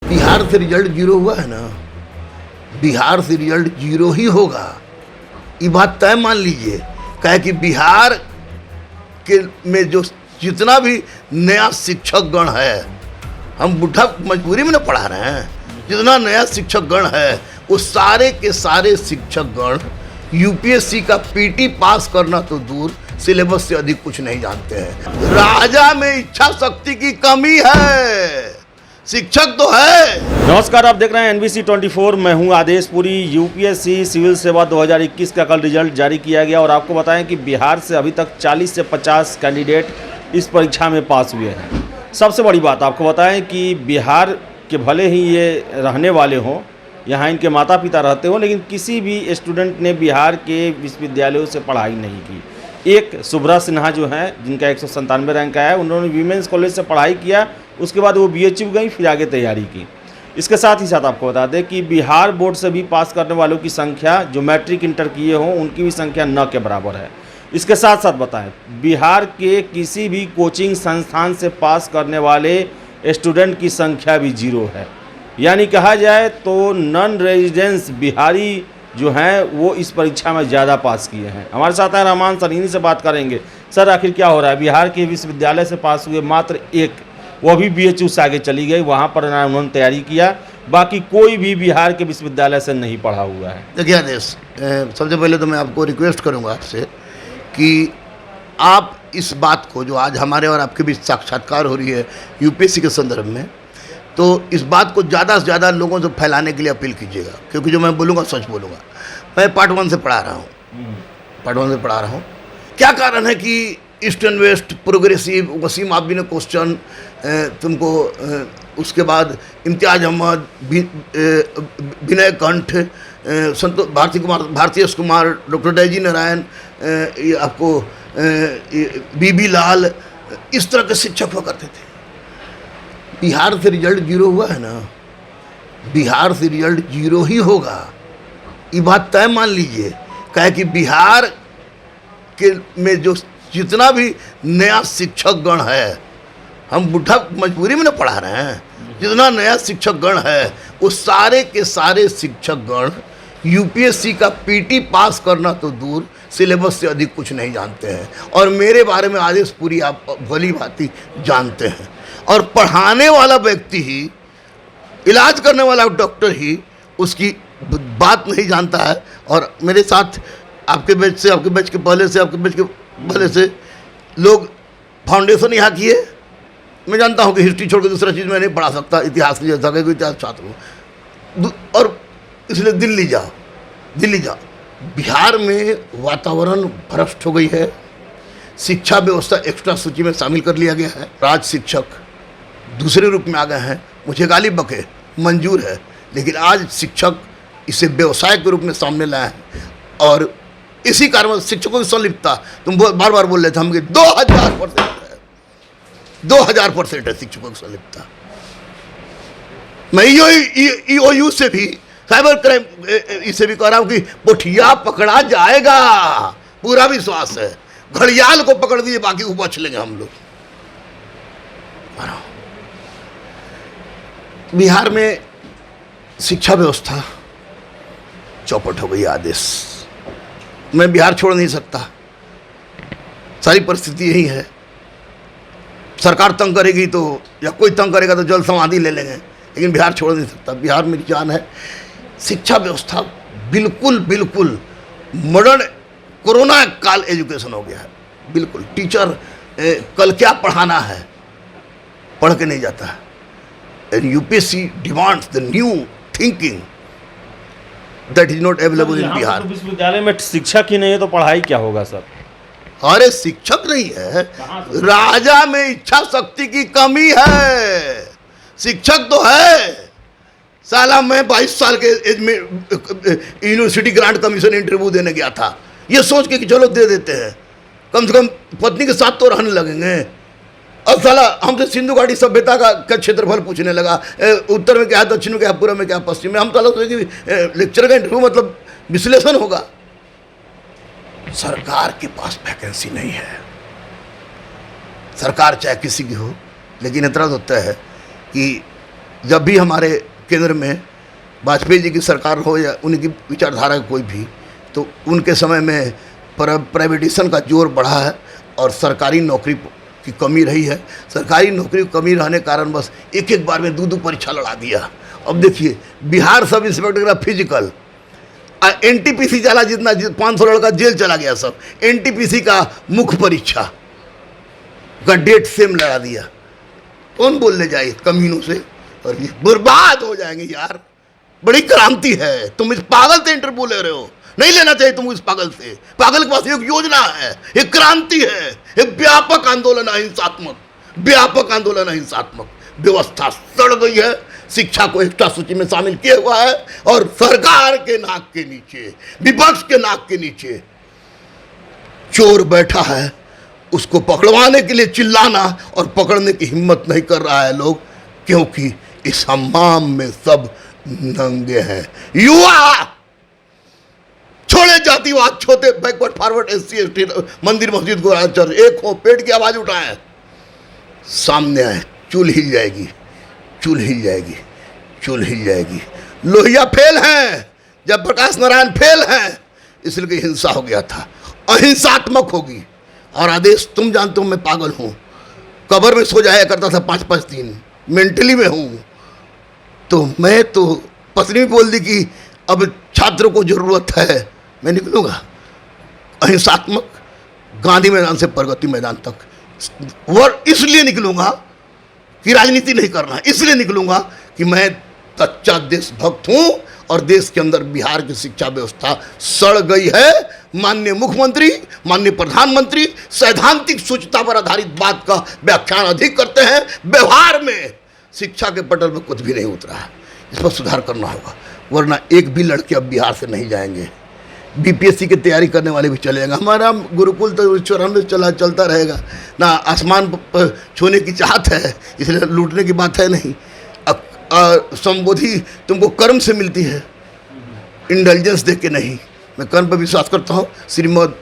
बिहार से result zero हुआ है ना, बिहार से रिजल्ट जीरो ही होगा, ये बात तय मान लीजिए। क्या है कि बिहार के में जो जितना भी नया शिक्षक गण है, हम बुढ़ा मजबूरी में ना पढ़ा रहे हैं, जितना नया शिक्षक गण है वो सारे के सारे शिक्षक गण यूपीएससी का पीटी पास करना तो दूर, सिलेबस से अधिक कुछ नहीं जानते हैं। राजा में इच्छा शक्ति की कमी है, शिक्षक तो है। नमस्कार, आप देख रहे हैं NBC 24। मैं हूं आदेश पुरी। यूपीएससी सिविल सेवा 2021 का कल रिजल्ट जारी किया गया और आपको बताएं कि बिहार से अभी तक 40 से 50 कैंडिडेट इस परीक्षा में पास हुए हैं। सबसे बड़ी बात आपको बताएं कि बिहार के भले ही ये रहने वाले हों, यहाँ इनके माता पिता रहते हो, लेकिन किसी भी स्टूडेंट ने बिहार के विश्वविद्यालयों से पढ़ाई नहीं की। एक शुभ्रा सिन्हा जो हैं, जिनका 197 रैंक आया है, उन्होंने वीमेंस कॉलेज से पढ़ाई किया, उसके बाद वो BHU गई, फिर आगे तैयारी की। इसके साथ ही साथ आपको बता दें कि बिहार बोर्ड से भी पास करने वालों की संख्या, जो मैट्रिक इंटर किए हों, उनकी भी संख्या 9 के बराबर है। इसके साथ साथ बताएं, बिहार के किसी भी कोचिंग संस्थान से पास करने वाले स्टूडेंट की संख्या भी 0 है। यानी कहा जाए तो नॉन रेजिडेंस बिहारी जो हैं वो इस परीक्षा में ज़्यादा पास किए हैं। हमारे साथ हैं रहमान सर, इन्हीं से बात करेंगे। सर, आखिर क्या हो रहा है? बिहार के विश्वविद्यालय से पास हुए मात्र एक, वो भी BHU से आगे चली गई, वहाँ पर उन्होंने तैयारी किया, बाकी कोई भी बिहार के विश्वविद्यालय से नहीं पढ़ा हुआ है। देखिए आदेश, सबसे पहले तो मैं आपको रिक्वेस्ट करूँगा आपसे कि आप इस बात को, जो आज हमारे और आपके बीच साक्षात्कार हो रही है यूपीएससी के संदर्भ में, तो इस बात को ज़्यादा से ज़्यादा लोगों से फैलाने के लिए अपील कीजिएगा, क्योंकि जो मैं बोलूँगा सच बोलूँगा। मैं पार्ट 1 से पढ़ा रहा हूँ। क्या कारण है कि east and west, progressive, Waseem Abidi ने क्वेश्चन तुमको, उसके बाद इम्तियाज अहमद, विनय कंठ, संतोष भारतीय कुमार, डॉक्टर डैजी नारायण, ये आपको बीबी लाल, इस तरह के शिक्षक हुआ करते थे। बिहार से रिजल्ट जीरो हुआ है ना, बिहार से रिजल्ट जीरो ही होगा, ये बात तय मान लीजिए। क्या है कि बिहार के में जो जितना भी नया शिक्षक गण है, हम बुढ़ा मजबूरी में ना पढ़ा रहे हैं, जितना नया शिक्षक गण है वो सारे के सारे शिक्षक गण यूपीएससी का पीटी पास करना तो दूर, सिलेबस से अधिक कुछ नहीं जानते हैं। और मेरे बारे में आदेश पूरी आप भली भांति जानते हैं। और पढ़ाने वाला व्यक्ति ही, इलाज करने वाला डॉक्टर ही उसकी बात नहीं जानता है। और मेरे साथ आपके बैच से, आपके बैच के पहले से, आपके बैच के पहले से लोग फाउंडेशन यहाँ किए। मैं जानता हूँ कि हिस्ट्री छोड़ के दूसरा चीज़ मैं नहीं पढ़ा सकता, इतिहास की जैसा कि इतिहास छात्र हूँ, और इसलिए दिल्ली जाओ। बिहार में वातावरण भ्रष्ट हो गई है, शिक्षा व्यवस्था एक्स्ट्रा सूची में शामिल कर लिया गया है, राज शिक्षक दूसरे रूप में आ गए हैं। मुझे गाली बके मंजूर है, लेकिन आज शिक्षक इसे व्यवसाय के रूप में सामने लाए हैं। और इसी कारण शिक्षकों की संलिप्तता, तुम बार बार बोल रहे थे हम कि 2000% है, 2000% है शिक्षकों की संलिप्तता। मैं EOU से भी, साइबर क्राइम इसे भी कह रहा हूँ कि पोठिया पकड़ा जाएगा, पूरा विश्वास है। घड़ियाल को पकड़ दीजिए, बाकी को बच लेंगे हम लोग। बिहार में शिक्षा व्यवस्था चौपट हो गई। आदेश, मैं बिहार छोड़ नहीं सकता, सारी परिस्थिति यही है। सरकार तंग करेगी तो, या कोई तंग करेगा तो जल समाधि ले लेंगे, लेकिन बिहार छोड़ नहीं सकता। बिहार मेरी जान है। शिक्षा व्यवस्था बिल्कुल मॉडर्न कोरोना काल एजुकेशन हो गया है, बिल्कुल। टीचर कल क्या पढ़ाना है पढ़ के नहीं जाता है। And UPSC demands the new thinking that is not available in Bihar. विश्वविद्यालय में शिक्षक ही नहीं है तो पढ़ाई क्या होगा सर? अरे शिक्षक नहीं है, राजा में इच्छा शक्ति की कमी है, शिक्षक तो है। साला मैं 22 साल के एज में यूनिवर्सिटी ग्रांट कमीशन इंटरव्यू देने गया था, ये सोच के कि चलो दे देते हैं, कम से कम पत्नी के साथ तो रहने लगेंगे। और साला हमसे सिंधु घाटी सभ्यता का क्षेत्रफल पूछने लगा, उत्तर में क्या है, दक्षिण में क्या है, पूर्व में क्या है, पश्चिम में। हम साला सोचे कि लेक्चर का इंटरव्यू मतलब विश्लेषण होगा। सरकार के पास वैकेंसी नहीं है, सरकार चाहे किसी की हो, लेकिन इतना तो तय है कि जब भी हमारे केंद्र में वाजपेयी जी की सरकार हो या उनकी विचारधारा कोई भी, तो उनके समय में प्राइवेटाइजेशन का जोर बढ़ा है और सरकारी नौकरी की कमी रही है। सरकारी नौकरी की कमी रहने के कारण बस एक एक बार में दो परीक्षा लड़ा दिया। अब देखिए बिहार सब इंस्पेक्टर का फिजिकल, एनटीपीसी चला, जितना 500 लड़का जेल चला गया, सब एनटीपीसी का मुख्य परीक्षा का डेट सेम लड़ा दिया। कौन बोलने जाए कमीनों से, और ये बर्बाद हो जाएंगे यार। बड़ी क्रांति है, तुम इस पागल से इंटरव्यू ले रहे हो, नहीं लेना चाहिए तुम इस पागल से। पागल के पास एक योजना है, एक क्रांति है, एक व्यापक आंदोलन अहिंसात्मक, व्यापक आंदोलन अहिंसात्मक। व्यवस्था सड़ गई है, शिक्षा को एक्स्ट्रा सूची में शामिल किया हुआ है और सरकार के नाक के नीचे, विपक्ष के नाक के नीचे चोर बैठा है, उसको पकड़वाने के लिए चिल्लाना और पकड़ने की हिम्मत नहीं कर रहा है लोग, क्योंकि इस हमाम में सब नंगे हैं। युवा छोड़े जातिवाद, छोटे बैकवर्ड फॉरवर्ड, SC ST, मंदिर मस्जिद को चर्च, एक हो, पेट की आवाज उठाए, सामने आए, चूल हिल जाएगी, चूल हिल जाएगी, चूल हिल जाएगी। लोहिया फेल हैं, जब प्रकाश नारायण फेल हैं, इसलिए हिंसा हो गया था। अहिंसात्मक होगी। और आदेश, तुम जानते हो मैं पागल हूँ, कब्र में सो जाया करता था 5-5 दिन, मेंटली में हूँ। तो मैं तो पत्नी बोल दी कि अब छात्रों को जरूरत है, मैं निकलूँगा अहिंसात्मक, गांधी मैदान से प्रगति मैदान तक। और इसलिए निकलूँगा कि राजनीति नहीं करना, इसलिए निकलूँगा कि मैं सच्चा देशभक्त हूँ और देश के अंदर बिहार की शिक्षा व्यवस्था सड़ गई है। माननीय मुख्यमंत्री, माननीय प्रधानमंत्री सैद्धांतिक सूचना पर आधारित बात का व्याख्यान अधिक करते हैं, व्यवहार में शिक्षा के पटल पर कुछ भी नहीं उतरा है। इस पर सुधार करना होगा, वरना एक भी लड़के अब बिहार से नहीं जाएंगे। BPSC की तैयारी करने वाले भी चले जाएंगे। हमारा गुरुकुल तो 94 चलता रहेगा ना, आसमान पर छूने की चाहत है, इसलिए लूटने की बात है नहीं। संबोधि तुमको कर्म से मिलती है, इंटेलिजेंस देख के नहीं। मैं कर्म पर विश्वास करता हूँ, श्रीमद्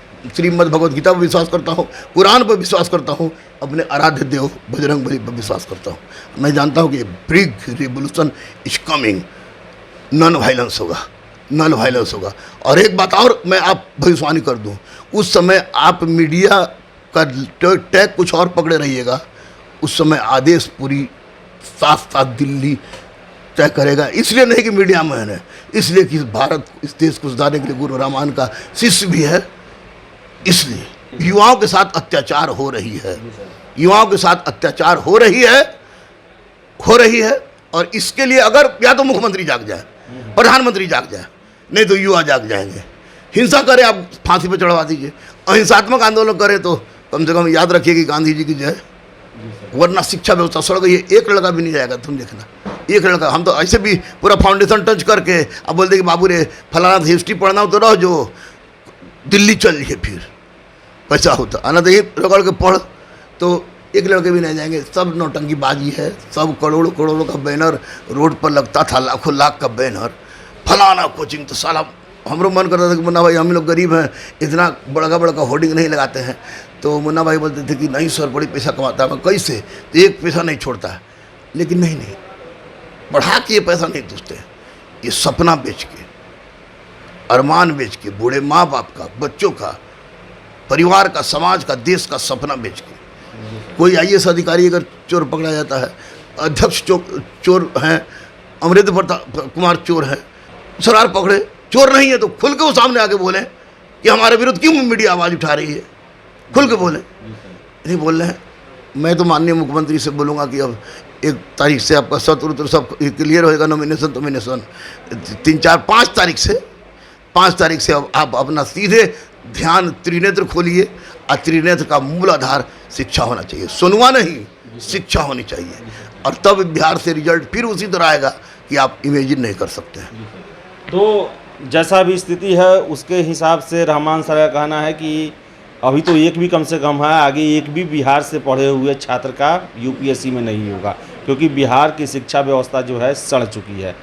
भगवद गीता पर विश्वास करता हूँ, कुरान पर विश्वास करता हूँ, अपने आराध्य देव बजरंगबली पर विश्वास करता हूँ। मैं जानता हूँ कि big revolution is coming, non violence होगा, नॉन वायलेंस होगा। और एक बात और मैं आप भविष्यवाणी कर दूँ, उस समय आप मीडिया का टैग कुछ और पकड़े रहिएगा, उस समय आदेश पूरी साथ दिल्ली तय करेगा। इसलिए नहीं कि मीडिया में है, इसलिए कि भारत, इस देश को सुधारने के लिए गुरु रामायण का शिष्य भी है। इसलिए युवाओं के साथ अत्याचार हो रही है, युवाओं के साथ अत्याचार हो रही है। और इसके लिए अगर या तो मुख्यमंत्री जाग जाए, प्रधानमंत्री जाग जाए, नहीं तो युवा जाग जाएंगे। हिंसा करें, आप फांसी पर चढ़वा दीजिए, अहिंसात्मक आंदोलन करें तो कम से कम याद रखिए कि गांधी जी की जय, वरना शिक्षा व्यवस्था सड़ गई है। एक लड़का भी नहीं जाएगा, तुम देखना, एक लड़का। हम तो ऐसे भी पूरा फाउंडेशन टच करके अब बोलते कि बाबू रे फलाना हिस्ट्री पढ़ना हो तो रहो, जो दिल्ली चल लिए फिर पैसा होता, आना तो ये रगड़ के पढ़, तो एक लड़के भी नहीं जाएंगे। सब नौटंकी बाजी है, सब करोड़ों का बैनर रोड पर लगता था, लाखों लाख का बैनर, फलाना कोचिंग। तो साला हमरो मन करता था कि मुन्ना भाई हम लोग गरीब हैं, इतना बड़ा होर्डिंग नहीं लगाते हैं। तो मुन्ना भाई बोलते थे कि नहीं सर, बड़ी पैसा कमाता है। मैं कैसे, तो एक पैसा नहीं छोड़ता है। लेकिन नहीं, बढ़ा के ये पैसा नहीं दूसते, ये सपना बेच के, अरमान बेच के, बूढ़े माँ बाप का, बच्चों का, परिवार का, समाज का, देश का सपना बेच के। कोई IAS अधिकारी अगर चोर पकड़ा जाता है, अध्यक्ष चोर हैं, अमरेंद्र प्रताप कुमार चोर हैं, सरकार पकड़े, चोर नहीं है तो खुल के वो सामने आके बोले कि हमारे विरुद्ध क्यों मीडिया आवाज़ उठा रही है, खुल के बोले। नहीं बोल रहे हैं। मैं तो माननीय मुख्यमंत्री से बोलूँगा कि अब 1 तारीख से आपका सत्र सब क्लियर होएगा, नॉमिनेशन 5 तारीख से अब आप अपना सीधे ध्यान त्रिनेत्र खोलिए। और त्रिनेत्र का मूल आधार शिक्षा होना चाहिए, सुनवा नहीं, शिक्षा होनी चाहिए। और तब बिहार से रिजल्ट फिर उसी तरह आएगा कि आप इमेजिन नहीं कर सकते हैं। तो जैसा भी स्थिति है उसके हिसाब से रहमान सर का कहना है कि अभी तो एक भी कम से कम है, आगे एक भी बिहार से पढ़े हुए छात्र का UPSC में नहीं होगा, क्योंकि बिहार की शिक्षा व्यवस्था जो है सड़ चुकी है।